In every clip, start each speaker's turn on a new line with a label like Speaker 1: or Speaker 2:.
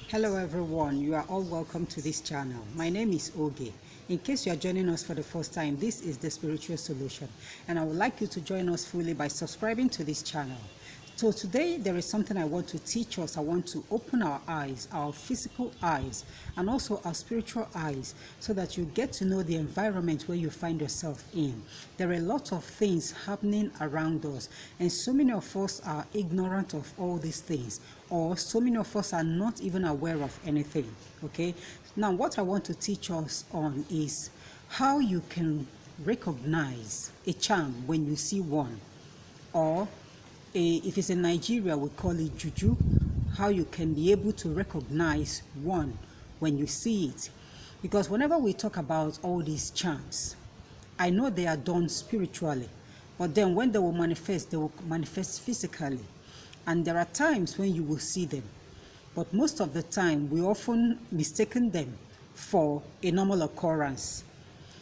Speaker 1: Hello everyone, you are all welcome to this channel. My name is Oge. In case you are joining us for the first time, this is the Spiritual Solution, and I would like you to join us fully by subscribing to this channel. So today there is something I want to teach us. I want to open our eyes, our physical eyes, and also our spiritual eyes, so that you get to know the environment where you find yourself in. There are a lot of things happening around us, and so many of us are ignorant of all these things, or so many of us are not even aware of anything. Okay, now what I want to teach us on is how you can recognize a charm when you see one, or if it's in Nigeria, we call it juju, how you can be able to recognize one when you see it. Because whenever we talk about all these charms, I know they are done spiritually, but then when they will manifest physically. And there are times when you will see them, but most of the time we often mistaken them for a normal occurrence.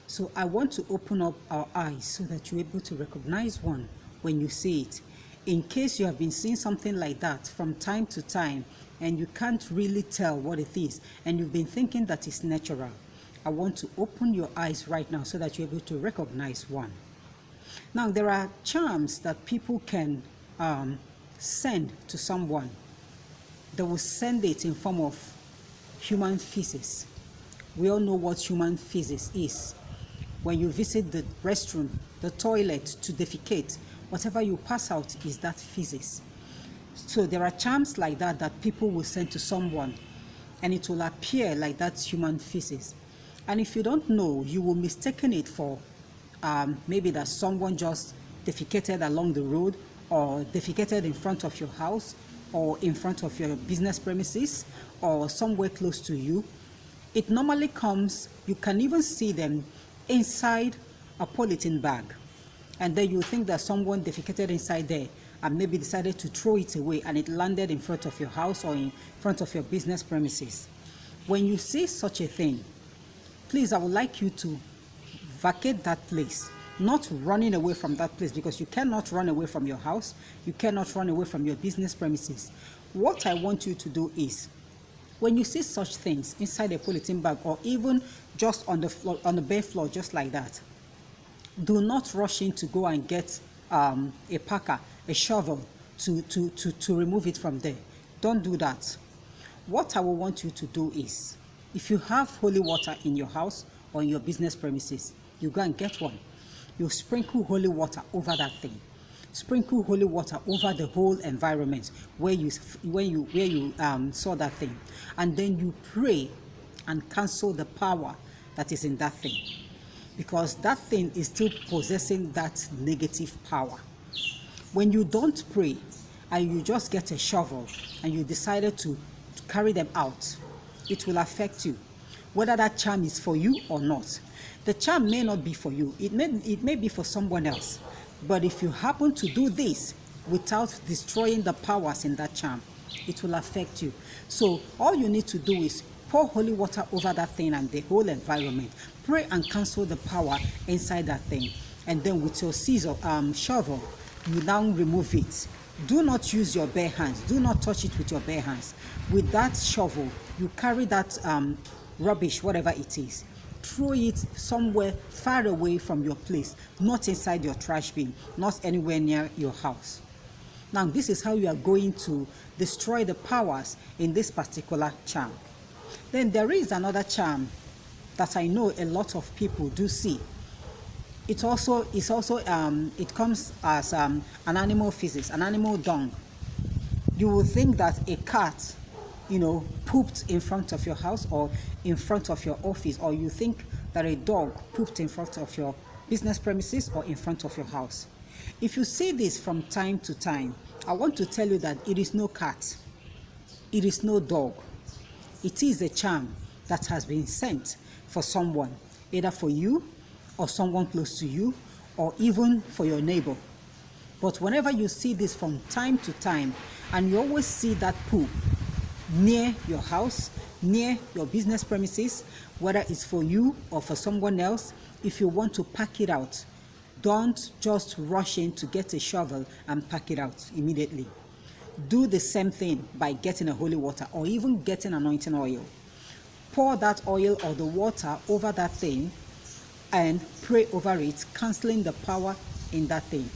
Speaker 1: So I want to open up our eyes so that you're able to recognize one when you see it. In case you have been seeing something like that from time to time and you can't really tell what it is, and you've been thinking that it's natural, I want to open your eyes right now so that you're able to recognize one. Now, there are charms that people can send to someone. They will send it in form of human feces. We all know what human feces is. When you visit the restroom, the toilet to defecate, whatever you pass out is that feces. So there are charms like that that people will send to someone, and it will appear like that human feces. And if you don't know, you will mistaken it for maybe that someone just defecated along the road, or defecated in front of your house, or in front of your business premises, or somewhere close to you. It normally comes, you can even see them inside a polythene bag. And then you think that someone defecated inside there and maybe decided to throw it away, and it landed in front of your house or in front of your business premises. When you see such a thing, please, I would like you to vacate that place, not running away from that place, because you cannot run away from your house, you cannot run away from your business premises. What I want you to do is, when you see such things inside a polythene bag, or even just on the floor, on the bare floor, just like that, do not rush in to go and get a packer, a shovel to remove it from there. Don't do that. What I will want you to do is, if you have holy water in your house or in your business premises, you go and get one. You sprinkle holy water over that thing. Sprinkle holy water over the whole environment where you saw that thing, and then you pray and cancel the power that is in that thing, because that thing is still possessing that negative power. When you don't pray and you just get a shovel and you decided to carry them out, it will affect you, whether that charm is for you or not. The charm may not be for you, it may be for someone else. But if you happen to do this without destroying the powers in that charm, it will affect you. So all you need to do is pour holy water over that thing and the whole environment. Pray and cancel the power inside that thing. And then with your shovel, you now remove it. Do not use your bare hands. Do not touch it with your bare hands. With that shovel, you carry that rubbish, whatever it is, throw it somewhere far away from your place, not inside your trash bin, not anywhere near your house. Now, this is how you are going to destroy the powers in this particular charm. Then there is another charm that I know a lot of people do see. It comes as an animal feces, an animal dung. You will think that a cat, pooped in front of your house or in front of your office, or you think that a dog pooped in front of your business premises or in front of your house. If you see this from time to time, I want to tell you that it is no cat, it is no dog. It is a charm that has been sent for someone, either for you or someone close to you, or even for your neighbor. But whenever you see this from time to time, and you always see that poop near your house, near your business premises, whether it's for you or for someone else, if you want to pack it out, don't just rush in to get a shovel and pack it out immediately. Do the same thing by getting a holy water or even getting anointing oil. Pour that oil or the water over that thing and pray over it, canceling the power in that thing.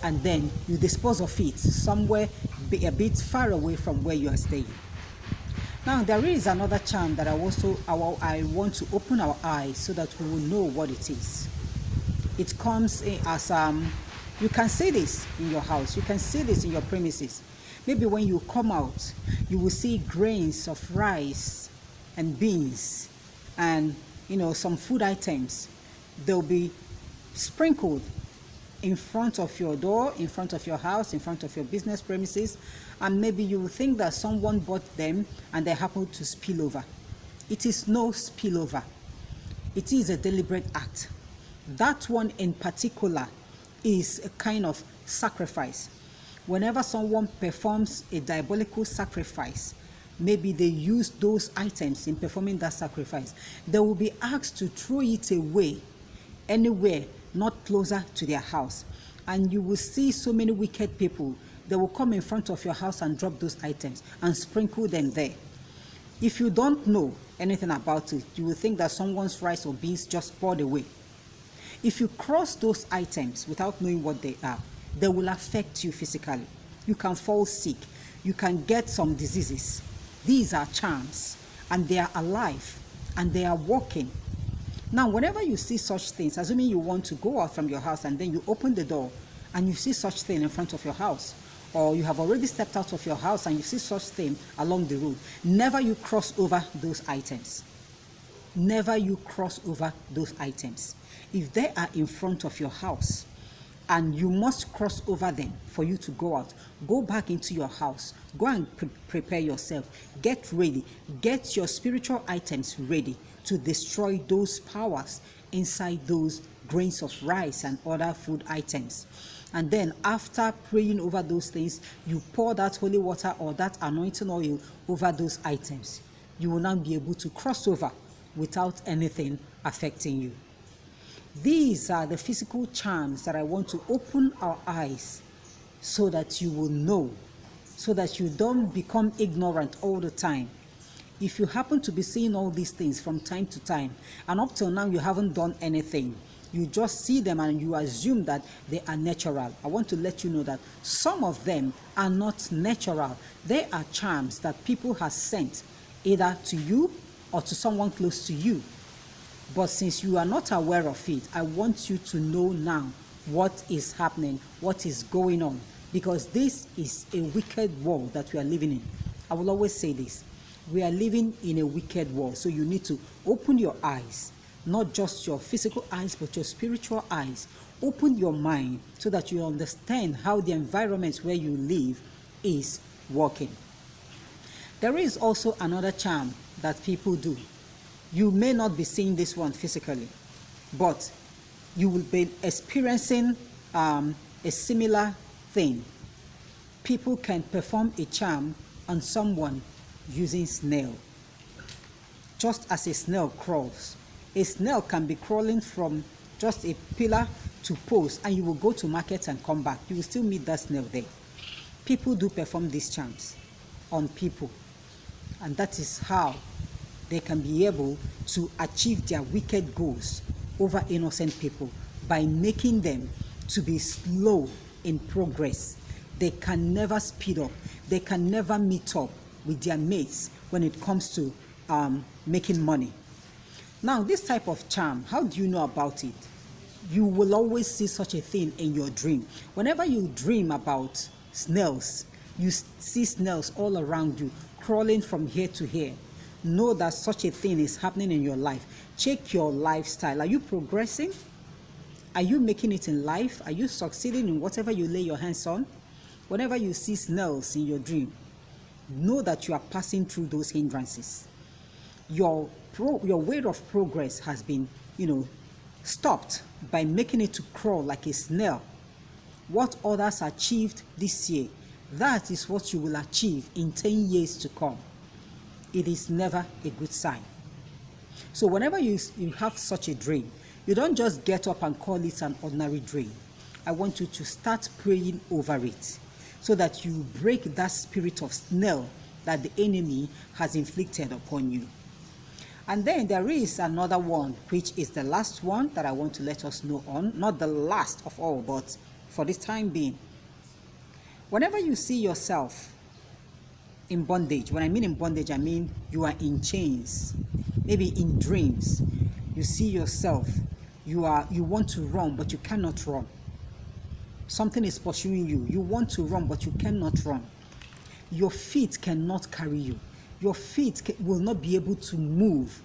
Speaker 1: And then you dispose of it somewhere a bit far away from where you are staying. Now, there is another charm that I want to open our eyes so that we will know what it is. It comes as you can see this in your house, you can see this in your premises. Maybe when you come out, you will see grains of rice and beans and some food items. They'll be sprinkled in front of your door, in front of your house, in front of your business premises, and maybe you will think that someone bought them and they happen to spill over. It is no spillover. It is a deliberate act. That one in particular is a kind of sacrifice. Whenever someone performs a diabolical sacrifice, maybe they use those items in performing that sacrifice, they will be asked to throw it away anywhere not closer to their house. And you will see so many wicked people. They will come in front of your house and drop those items and sprinkle them there. If you don't know anything about it, you will think that someone's rice or beans just poured away. If you cross those items without knowing what they are, they will affect you physically. You can fall sick. You can get some diseases. These are charms, and they are alive, and they are working. Now, whenever you see such things, assuming you want to go out from your house and then you open the door and you see such thing in front of your house, or you have already stepped out of your house and you see such thing along the road, never you cross over those items. Never you cross over those items. If they are in front of your house and you must cross over them for you to go out, go back into your house, go and prepare yourself, get ready, get your spiritual items ready to destroy those powers inside those grains of rice and other food items. And then after praying over those things, you pour that holy water or that anointing oil over those items. You will now be able to cross over without anything affecting you. These are the physical charms that I want to open our eyes so that you will know, so that you don't become ignorant all the time. If you happen to be seeing all these things from time to time, and up till now you haven't done anything, you just see them and you assume that they are natural, I want to let you know that some of them are not natural. They are charms that people have sent either to you or to someone close to you. But since you are not aware of it, I want you to know now what is happening, what is going on, because this is a wicked world that we are living in. I will always say this. We are living in a wicked world, so you need to open your eyes, not just your physical eyes, but your spiritual eyes. Open your mind so that you understand how the environment where you live is working. There is also another charm that people do. You may not be seeing this one physically, but you will be experiencing a similar thing. People can perform a charm on someone using snail. Just as a snail crawls, a snail can be crawling from just a pillar to post, and you will go to market and come back. You will still meet that snail there. People do perform these charms on people, and that is how they can be able to achieve their wicked goals over innocent people, by making them to be slow in progress. They can never speed up. They can never meet up with their mates when it comes to making money. Now, this type of charm, how do you know about it? You will always see such a thing in your dream. Whenever you dream about snails, you see snails all around you, crawling from here to here. Know that such a thing is happening in your life. Check your lifestyle. Are you progressing? Are you making it in life? Are you succeeding in whatever you lay your hands on? Whenever you see snails in your dream, know that you are passing through those hindrances. Your rate of progress has been, stopped by making it to crawl like a snail. What others achieved this year, that is what you will achieve in 10 years to come. It is never a good sign. So whenever you have such a dream, you don't just get up and call it an ordinary dream. I want you to start praying over it. so that you break that spirit of snail that the enemy has inflicted upon you. And then there is another one, which is the last one that I want to let us know on. Not the last of all, but for this time being. Whenever you see yourself in bondage, when I mean in bondage, I mean you are in chains. Maybe in dreams, you see yourself, you want to run, but you cannot run. Something is pursuing you. You want to run, but you cannot run. Your feet cannot carry you. Your feet will not be able to move.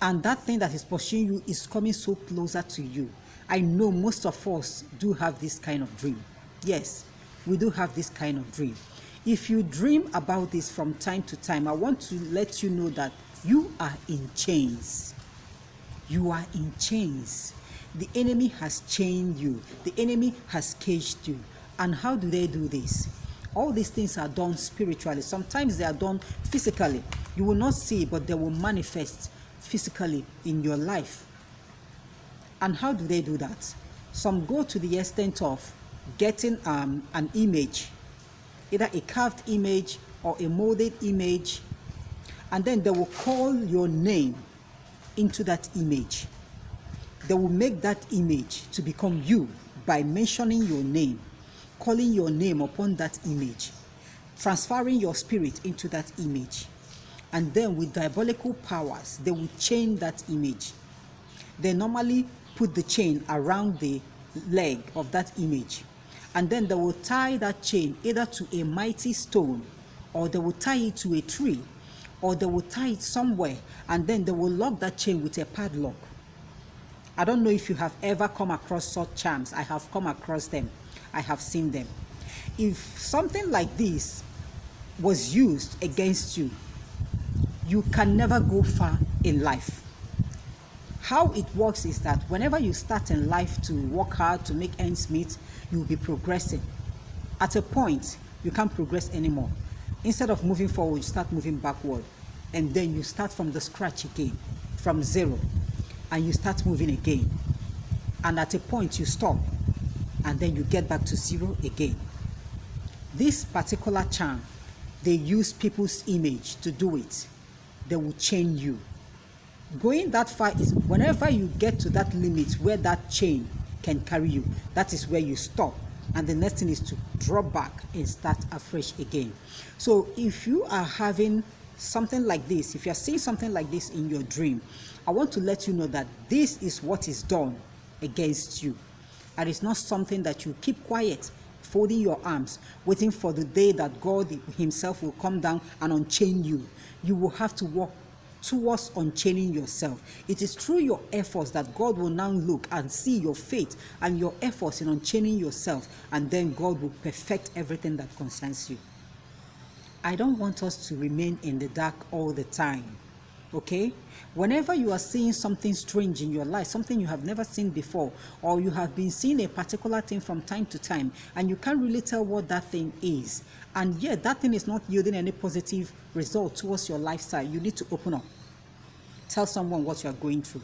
Speaker 1: And that thing that is pursuing you is coming so closer to you. I know most of us do have this kind of dream. Yes, we do have this kind of dream. If you dream about this from time to time, I want to let you know that you are in chains. You are in chains. The enemy has chained you. The enemy has caged you. And how do they do this? All these things are done spiritually. Sometimes they are done physically. You will not see, but they will manifest physically in your life. And how do they do that? Some go to the extent of getting an image, either a carved image or a molded image, and then they will call your name into that image. They will make that image to become you by mentioning your name, calling your name upon that image, transferring your spirit into that image. And then with diabolical powers, they will chain that image. They normally put the chain around the leg of that image. And then they will tie that chain either to a mighty stone, or they will tie it to a tree, or they will tie it somewhere, and then they will lock that chain with a padlock. I don't know if you have ever come across such charms. I have come across them. I have seen them. If something like this was used against you, you can never go far in life. How it works is that whenever you start in life to work hard to make ends meet, you will be progressing. At a point, you can't progress anymore. Instead of moving forward, you start moving backward. And then you start from the scratch again, from zero. And you start moving again. And at a point, you stop. And then you get back to zero again. This particular charm, they use people's image to do it. They will chain you. Going that far is whenever you get to that limit where that chain can carry you, that is where you stop. And the next thing is to drop back and start afresh again. So if you are having something like this, if you're seeing something like this in your dream, I want to let you know that this is what is done against you. And it's not something that you keep quiet, folding your arms, waiting for the day that God himself will come down and unchain you. You will have to walk towards unchaining yourself. It is through your efforts that God will now look and see your faith and your efforts in unchaining yourself, and then God will perfect everything that concerns you. I don't want us to remain in the dark all the time. Okay? Whenever you are seeing something strange in your life, something you have never seen before, or you have been seeing a particular thing from time to time, and you can't really tell what that thing is, and yet that thing is not yielding any positive result towards your lifestyle, you need to open up. Tell someone what you are going through.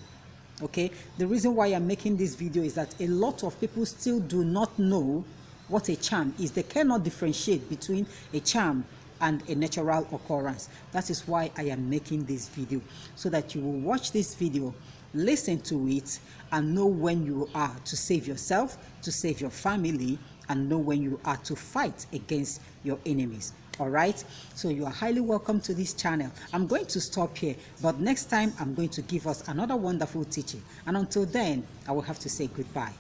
Speaker 1: Okay? The reason why I'm making this video is that a lot of people still do not know what a charm is. They cannot differentiate between a charm and a natural occurrence. That is why I am making this video, so that you will watch this video, listen to it, and know when you are to save yourself, to save your family, and know when you are to fight against your enemies. All right, so you are highly welcome to this channel. I'm going to stop here, but next time I'm going to give us another wonderful teaching, and until then I will have to say goodbye.